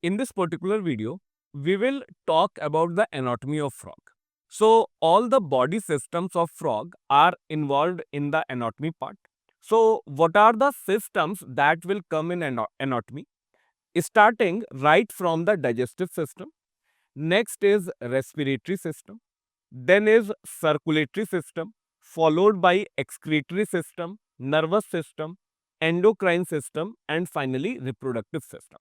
In this particular video, we will talk about the anatomy of frog. So, all the body systems of frog are involved in the anatomy part. So, what are the systems that will come in anatomy? Starting right from the digestive system. Next is respiratory system. Then is circulatory system, followed by excretory system, nervous system, endocrine system, and finally reproductive system.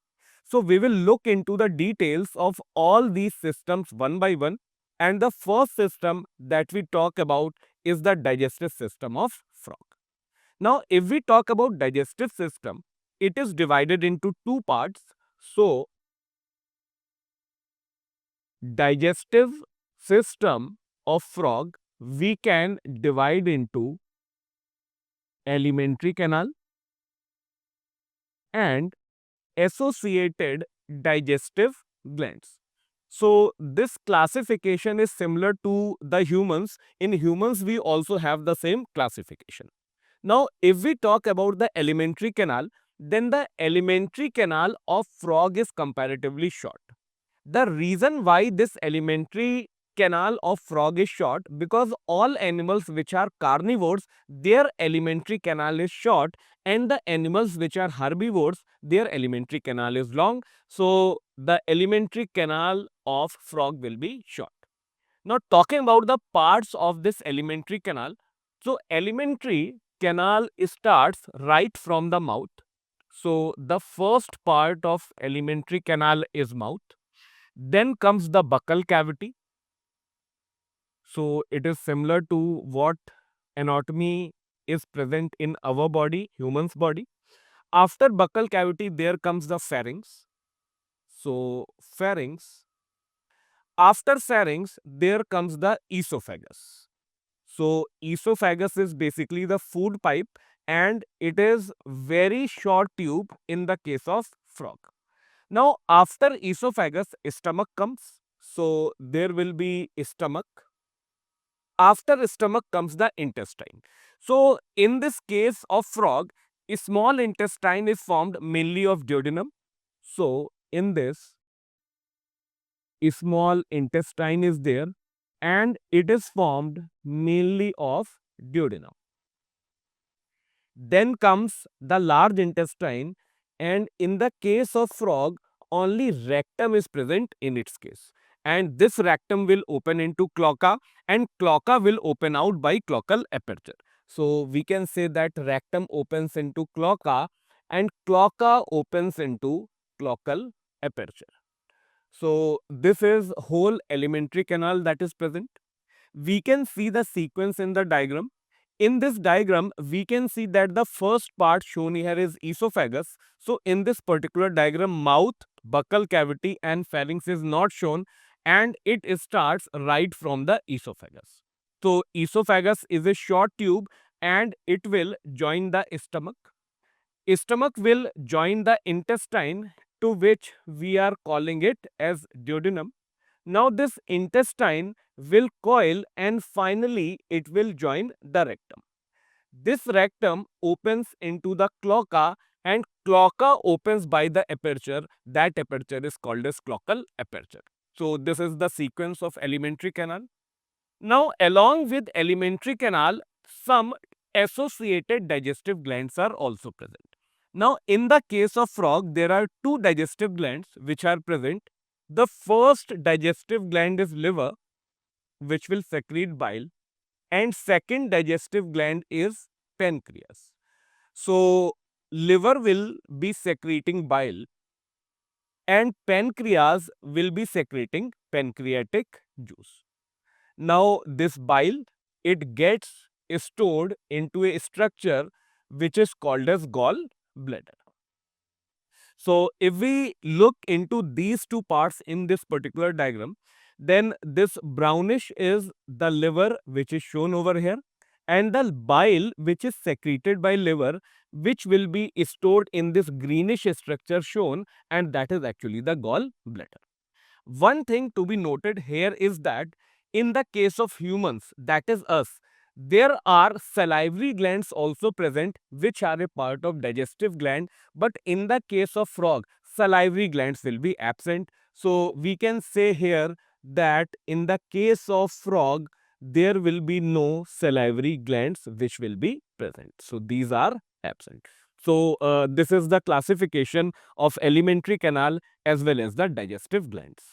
So we will look into the details of all these systems one by one. And the first system that we talk about is the digestive system of frog. Now, if we talk about digestive system, it is divided into two parts. So, digestive system of frog we can divide into alimentary canal and associated digestive glands. So this classification is similar to the humans. In humans, we also have the same classification. Now, if we talk about the alimentary canal, then the alimentary canal of frog is comparatively short. The reason why this alimentary canal of frog is short, because all animals which are carnivores, their alimentary canal is short, and the animals which are herbivores, their alimentary canal is long. So the alimentary canal of frog will be short. Now, talking about the parts of this alimentary canal, so alimentary canal starts right from the mouth. So the first part of alimentary canal is mouth. Then comes the buccal cavity. So it is similar to what anatomy is present in our body, human's body. After buccal cavity, there comes the pharynx. So pharynx. After pharynx, there comes the esophagus. So esophagus is basically the food pipe, and it is very short tube in the case of frog. Now, after esophagus, stomach comes. So there will be stomach. After stomach comes the intestine. So in this case of frog, a small intestine is formed mainly of duodenum. So in this, a small intestine is there and it is formed mainly of duodenum. Then comes the large intestine, and in the case of frog, only rectum is present in its case. And this rectum will open into cloaca, and cloaca will open out by cloacal aperture. So we can say that rectum opens into cloaca and cloaca opens into cloacal aperture. So this is whole alimentary canal that is present. We can see the sequence in the diagram. In this diagram, we can see that the first part shown here is esophagus. So in this particular diagram, mouth, buccal cavity and pharynx is not shown, and it starts right from the esophagus. So esophagus is a short tube and it will join the stomach. Stomach will join the intestine, to which we are calling it as duodenum. Now this intestine will coil and finally it will join the rectum. This rectum opens into the cloaca and cloaca opens by the aperture. That aperture is called as cloacal aperture. So this is the sequence of alimentary canal. Now, along with alimentary canal, some associated digestive glands are also present. Now, in the case of frog, there are two digestive glands which are present. The first digestive gland is liver, which will secrete bile, and second digestive gland is pancreas. So, liver will be secreting bile and pancreas will be secreting pancreatic juice. Now, this bile, it gets stored into a structure which is called as gallbladder. So, if we look into these two parts in this particular diagram, then this brownish is the liver which is shown over here, and the bile which is secreted by liver, which will be stored in this greenish structure shown, and that is actually the gallbladder. One thing to be noted here is that in the case of humans, that is us, there are salivary glands also present which are a part of digestive gland, but in the case of frog, salivary glands will be absent. So we can say here that in the case of frog, there will be no salivary glands which will be present. So these are absent. So this is the classification of alimentary canal as well as the digestive glands.